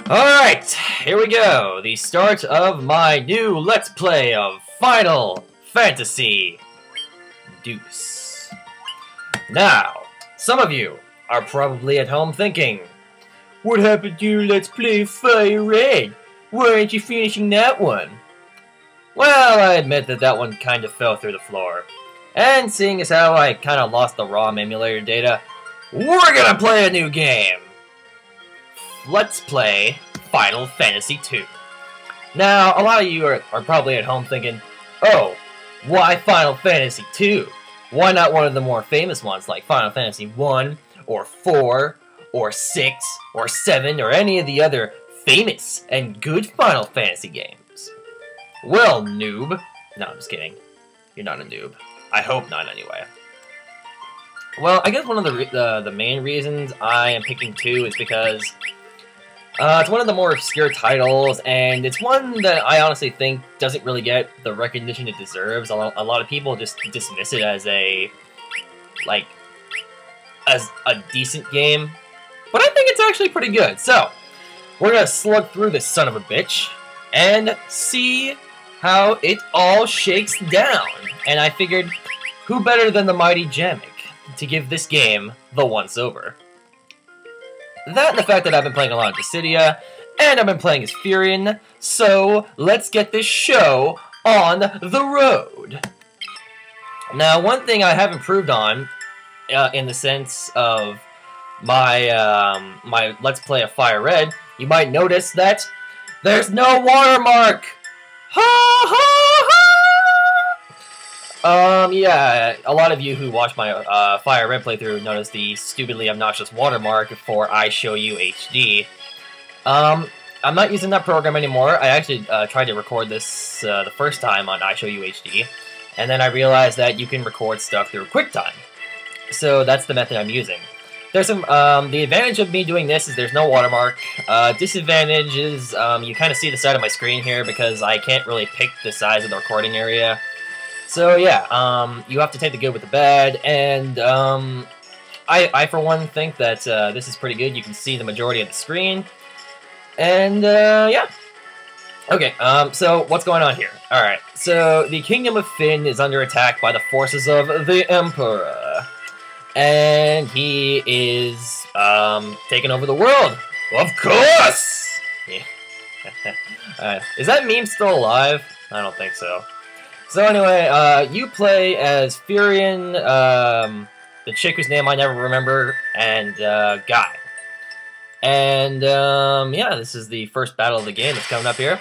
Alright, here we go. The start of my new Let's Play of Final Fantasy Deuce. Now, some of you are probably at home thinking, what happened to your Let's Play Fire Red? Why aren't you finishing that one? Well, I admit that that one kind of fell through the floor. And seeing as how I kind of lost the ROM emulator data, we're gonna play a new game. Let's play Final Fantasy II. Now, a lot of you are probably at home thinking, oh, why Final Fantasy II? Why not one of the more famous ones like Final Fantasy 1, or 4, or 6, or 7, or any of the other famous and good Final Fantasy games? Well, noob. No, I'm just kidding. You're not a noob. I hope not, anyway. Well, I guess one of the main reasons I am picking 2 is because it's one of the more obscure titles, and it's one that I honestly think doesn't really get the recognition it deserves. A lot of people just dismiss it as a decent game, but I think it's actually pretty good. So, we're gonna slug through this son of a bitch and see how it all shakes down. And I figured, who better than the mighty Jamick to give this game the once-over? That and the fact that I've been playing a lot of Dissidia, and I've been playing as Furion, so let's get this show on the road. Now, one thing I have improved on, in the sense of my my Let's Play of Fire Red, you might notice that there's no watermark! Ha ha ha! Yeah, a lot of you who watch my Fire Red playthrough notice the stupidly obnoxious watermark for I Show You HD. I'm not using that program anymore. I actually tried to record this the first time on I Show You HD, and then I realized that you can record stuff through QuickTime. So that's the method I'm using. There's some, the advantage of me doing this is there's no watermark. Disadvantage is, you kind of see the side of my screen here because I can't really pick the size of the recording area. So yeah, you have to take the good with the bad, and I for one think that this is pretty good. You can see the majority of the screen, and yeah. Okay, so what's going on here? Alright, so the Kingdom of Fynn is under attack by the forces of the Emperor, and he is taking over the world. Of course! Yeah. Is that meme still alive? I don't think so. So anyway, you play as Furion, the chick whose name I never remember, and Guy. And yeah, this is the first battle of the game that's coming up here.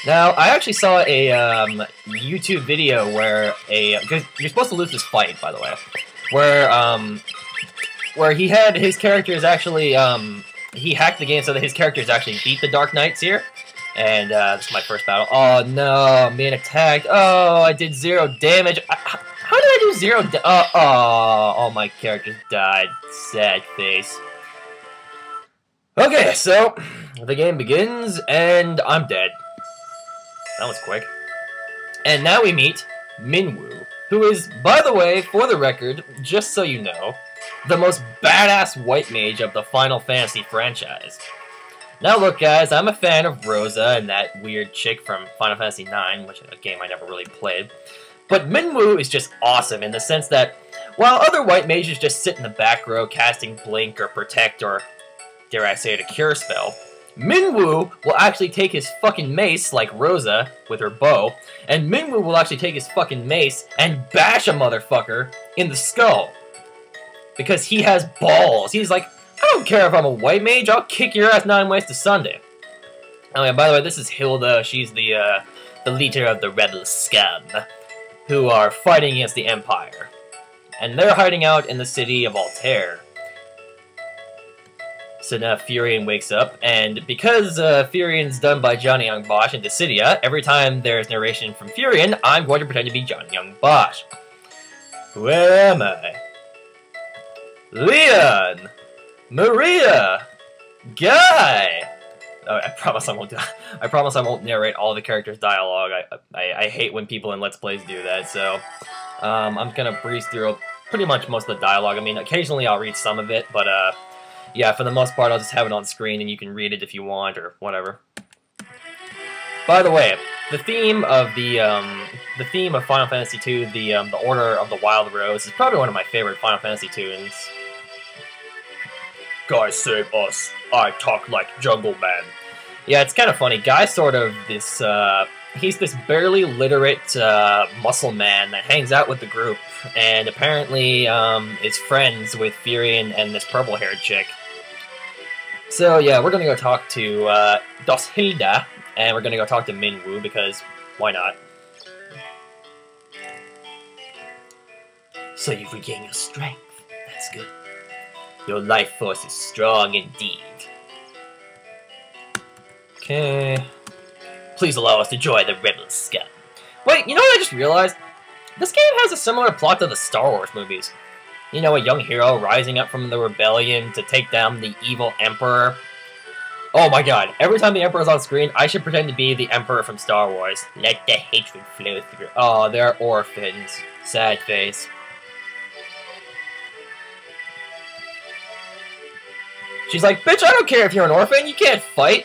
Now, I actually saw a YouTube video where because you're supposed to lose this fight, by the way, where he had his characters actually he hacked the game so that his characters actually beat the Dark Knights here. And this is my first battle. Oh no, I'm being attacked. Oh, I did 0 damage. How did I do 0 damage? Oh, all my characters died. Sad face. Okay, so the game begins, and I'm dead. That was quick. And now we meet Minwu, who is, by the way, for the record, just so you know, the most badass white mage of the Final Fantasy franchise. Now look guys, I'm a fan of Rosa and that weird chick from Final Fantasy IX, which is a game I never really played. But Minwu is just awesome in the sense that, while other white mages just sit in the back row casting Blink or Protect or, dare I say it, a Cure spell, Minwu will actually take his fucking mace, like Rosa, with her bow, and Minwu will actually take his fucking mace and bash a motherfucker in the skull. Because he has balls. He's like, I don't care if I'm a white mage, I'll kick your ass 9 ways to Sunday. Oh yeah, by the way, this is Hilda. She's the leader of the rebel scum, who are fighting against the Empire. And they're hiding out in the city of Altair. So now Furion wakes up, and because Furion's done by Yong Bosch in Dissidia, every time there's narration from Furion, I'm going to pretend to be Yong Bosch. Where am I? Leon! Maria! Guy! Oh, I promise I won't. I promise I won't narrate all the characters' dialogue. I hate when people in Let's Plays do that. So I'm gonna breeze through pretty much most of the dialogue. I mean, occasionally I'll read some of it, but Yeah, for the most part, I'll just have it on screen and you can read it if you want or whatever. By the way, the theme of Final Fantasy II, the Order of the Wild Rose, is probably one of my favorite Final Fantasy tunes. Guys save us. I talk like Jungle Man. Yeah, it's kind of funny. Guy's sort of this, he's this barely literate muscle man that hangs out with the group, and apparently is friends with Fury and this purple-haired chick. So yeah, we're gonna go talk to Doshilda, and we're gonna go talk to Minwu, because why not? So you've regained your strength. That's good. Your life force is strong indeed. Okay. Please allow us to join the Rebel Scum. Wait, you know what I just realized? This game has a similar plot to the Star Wars movies. You know, a young hero rising up from the rebellion to take down the evil Emperor. Oh my god, every time the Emperor's on screen, I should pretend to be the Emperor from Star Wars. Let the hatred flow through. Oh, they're orphans. Sad face. She's like, bitch, I don't care if you're an orphan, you can't fight.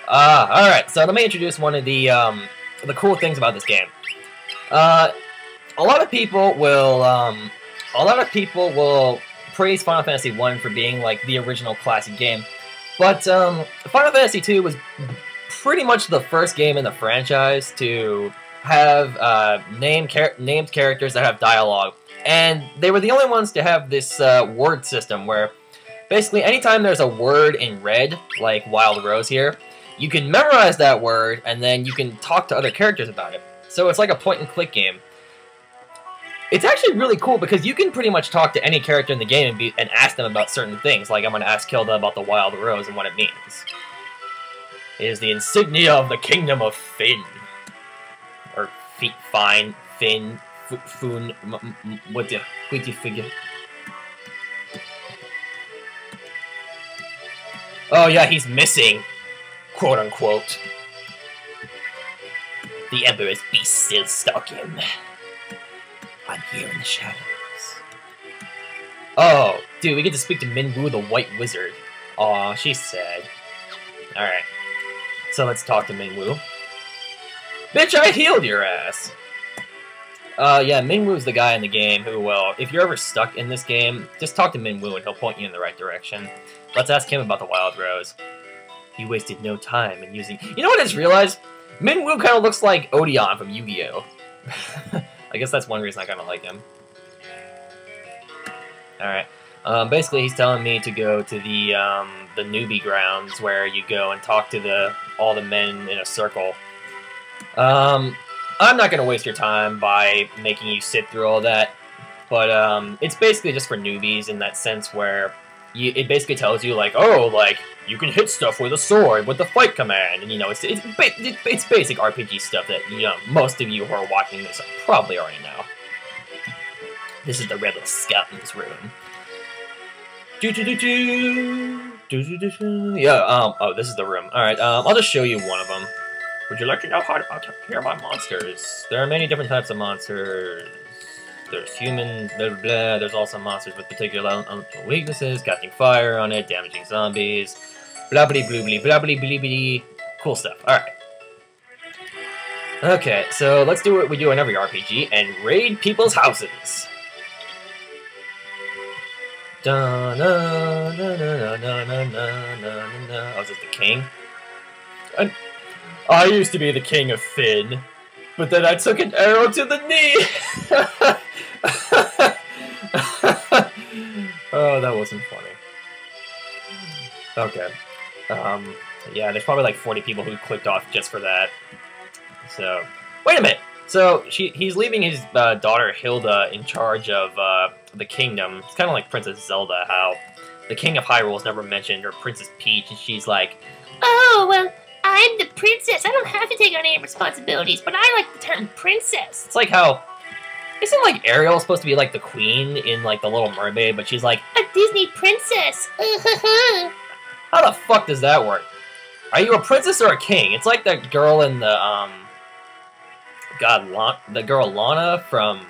Alright, so let me introduce one of the cool things about this game. A lot of people will praise Final Fantasy I for being, like, the original classic game. But, Final Fantasy II was pretty much the first game in the franchise to have, named characters that have dialogue. And they were the only ones to have this word system where basically anytime there's a word in red, like Wild Rose here, you can memorize that word and then you can talk to other characters about it. So it's like a point-and-click game. It's actually really cool because you can pretty much talk to any character in the game and ask them about certain things. Like I'm going to ask Hilda about the Wild Rose and what it means. It is the insignia of the Kingdom of Finn. Or Finn. Foon, what do you figure? Oh yeah, he's missing, quote unquote. The Emperor's beast still stalk him. I'm here in the shadows. Oh, dude, we get to speak to Minwu, the White Wizard. Aw, she's sad. Alright, so let's talk to Minwu. Bitch, I healed your ass! Yeah, Minwu's the guy in the game who, well, if you're ever stuck in this game, just talk to Minwu and he'll point you in the right direction. Let's ask him about the Wild Rose. You wasted no time in using... You know what I just realized? Minwu kind of looks like Odeon from Yu-Gi-Oh! I guess that's one reason I kind of like him. Alright. Basically, he's telling me to go to the newbie grounds where you go and talk to all the men in a circle. I'm not going to waste your time by making you sit through all that, but it's basically just for newbies in that sense where it basically tells you, like, oh, like, you can hit stuff with a sword with the fight command, and, you know, it's basic RPG stuff that, you know, most of you who are watching this probably already know. This is the Rebel Scum's room. Yeah, oh, this is the room. Alright, I'll just show you one of them. Would you like to know how to hear my monsters? There are many different types of monsters. There's humans, blah, blah, blah. There's also monsters with particular weaknesses, casting fire on it, damaging zombies, blah, blah, blah, blah, blah, blah, blah, blah. Cool stuff. Alright. Okay, so let's do what we do in every RPG, and raid people's houses. Da, na, na, na, na, na, na, na, na. Oh, is this the king? I used to be the king of Finn, but then I took an arrow to the knee! Oh, that wasn't funny. Okay. Yeah, there's probably like 40 people who clicked off just for that. So, wait a minute! So, he's leaving his daughter Hilda in charge of the kingdom. It's kind of like Princess Zelda, how the King of Hyrule is never mentioned, or Princess Peach, and she's like, oh, well, I'm the princess. I don't have to take on any responsibilities, but I like the term princess. It's like how... Isn't, like, Ariel supposed to be, like, the queen in, like, The Little Mermaid, but she's like... A Disney princess. How the fuck does that work? Are you a princess or a king? It's like that girl in the, God, the girl Lana from...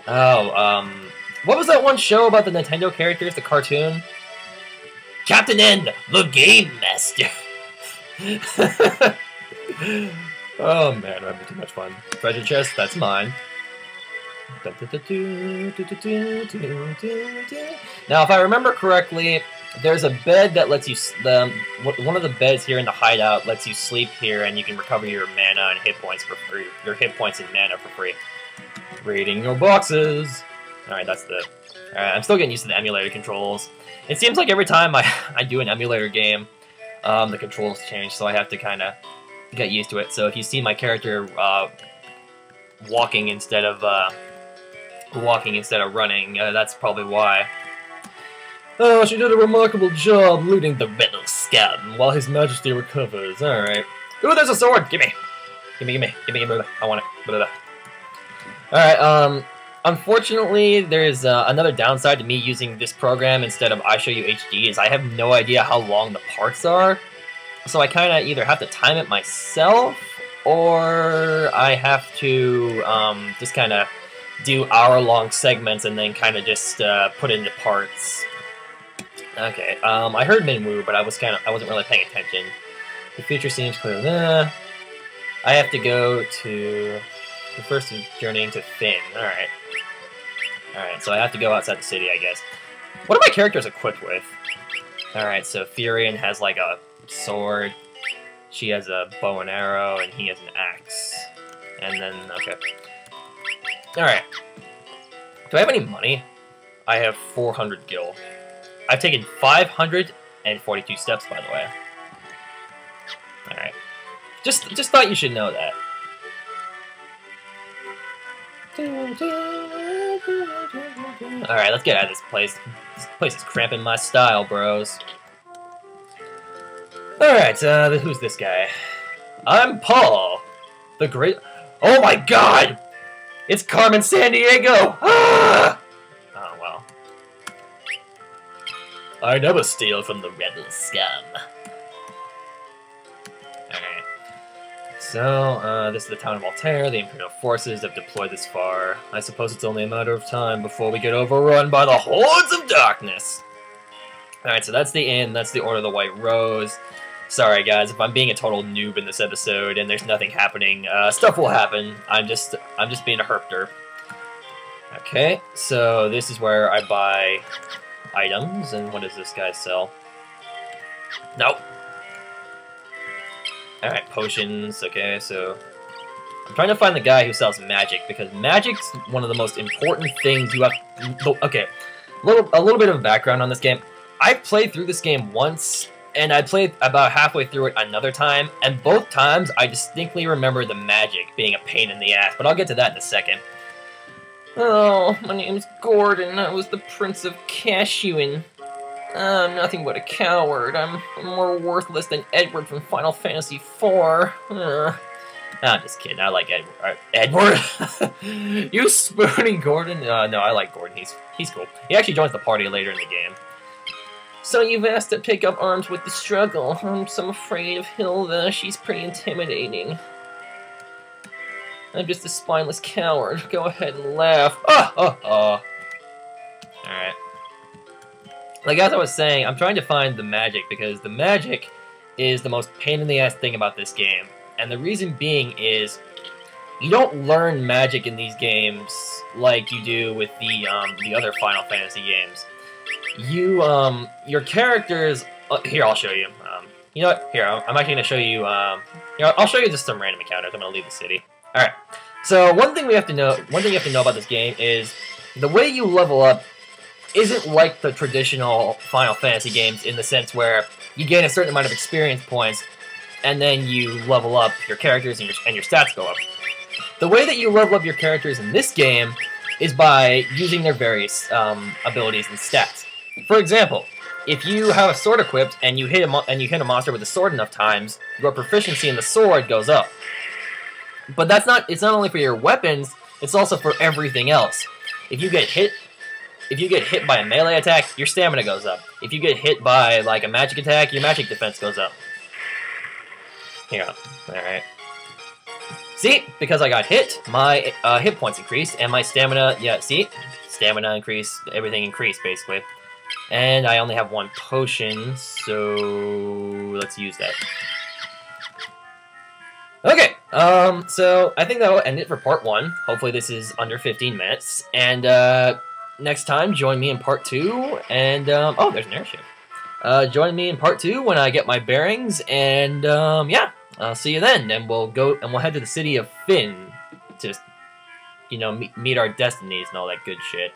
Oh, What was that one show about the Nintendo characters, the cartoon? Captain N, the Game Master. Oh man, I'm having too much fun. Treasure chest, that's mine. Now, if I remember correctly, there's a bed that lets you. One of the beds here in the hideout lets you sleep here, and you can recover your mana and hit points for free. Your hit points and mana for free. Reading your boxes. All right, that's the. All right, I'm still getting used to the emulator controls. It seems like every time I do an emulator game, the controls change, so I have to kind of get used to it. So if you see my character walking instead of running, that's probably why. Oh, she did a remarkable job looting the rebel scum while His Majesty recovers. Alright. Ooh, there's a sword! Gimme! Gimme. I want it. Alright, unfortunately, there's another downside to me using this program instead of iShowU HD is I have no idea how long the parts are. So I kind of either have to time it myself, or I have to just kind of do hour-long segments and then kind of just put it into parts. Okay, I heard Minwoo, but I wasn't really paying attention. The future seems clear. I have to go to the first journeying to Finn. Alright. Alright, so I have to go outside the city, I guess. What are my characters equipped with? Alright, so Furion has like a sword, she has a bow and arrow, and he has an axe. And then, okay. Alright. Do I have any money? I have 400 gil. I've taken 542 steps, by the way. Alright. Just thought you should know that. Alright, let's get out of this place. This place is cramping my style, bros. Alright, who's this guy? I'm Paul, the great... Oh my god! It's Carmen Sandiego! Ah! Oh, well. I never steal from the rebel scum. Alright. So, this is the town of Altair. The Imperial forces have deployed this far. I suppose it's only a matter of time before we get overrun by the hordes of darkness. Alright, so that's the inn. That's the Order of the White Rose. Sorry guys, if I'm being a total noob in this episode and there's nothing happening, stuff will happen. I'm just being a herpter. Okay, so this is where I buy items, and what does this guy sell? Nope. Alright, potions, okay, so I'm trying to find the guy who sells magic, because magic's one of the most important things you have. Okay, a little bit of background on this game. I've played through this game once, and I played about halfway through it another time, and both times I distinctly remember the magic being a pain in the ass, but I'll get to that in a second. Oh, my name's Gordon. I was the Prince of Cashuin. I'm nothing but a coward. I'm more worthless than Edward from Final Fantasy IV. I'm just kidding. I like Edward. Edward? You spooning Gordon? No, I like Gordon. He's cool. He actually joins the party later in the game. So you've asked to pick up arms with the struggle. I'm so afraid of Hilda. She's pretty intimidating. I'm just a spineless coward. Go ahead and laugh. Alright. Like, as I was saying, I'm trying to find the magic, because the magic is the most pain-in-the-ass thing about this game. And the reason being is, you don't learn magic in these games like you do with the other Final Fantasy games. Your characters... here, I'll show you. You know what? Here, I'm actually going to show you... here, I'll show you just some random encounters. I'm going to leave the city. Alright. So, one thing you have to know about this game is the way you level up isn't like the traditional Final Fantasy games, in the sense where you gain a certain amount of experience points and then you level up your characters and your stats go up. The way that you level up your characters in this game is by using their various abilities and stats. For example, if you have a sword equipped and you hit a monster with a sword enough times, your proficiency in the sword goes up. But it's not only for your weapons, it's also for everything else. If you get hit by a melee attack, your stamina goes up. If you get hit by like a magic attack, your magic defense goes up. Hang on. Alright. See? Because I got hit, my hit points increased, and my stamina, yeah, see? stamina increase, everything increased, basically. And I only have 1 potion, so let's use that. Okay, so I think that will end it for part 1. Hopefully this is under 15 minutes. And, next time, join me in part 2, and, oh, there's an airship. Join me in part 2 when I get my bearings, and, yeah, I'll see you then. And we'll head to the city of Finn to, you know, meet our destinies and all that good shit.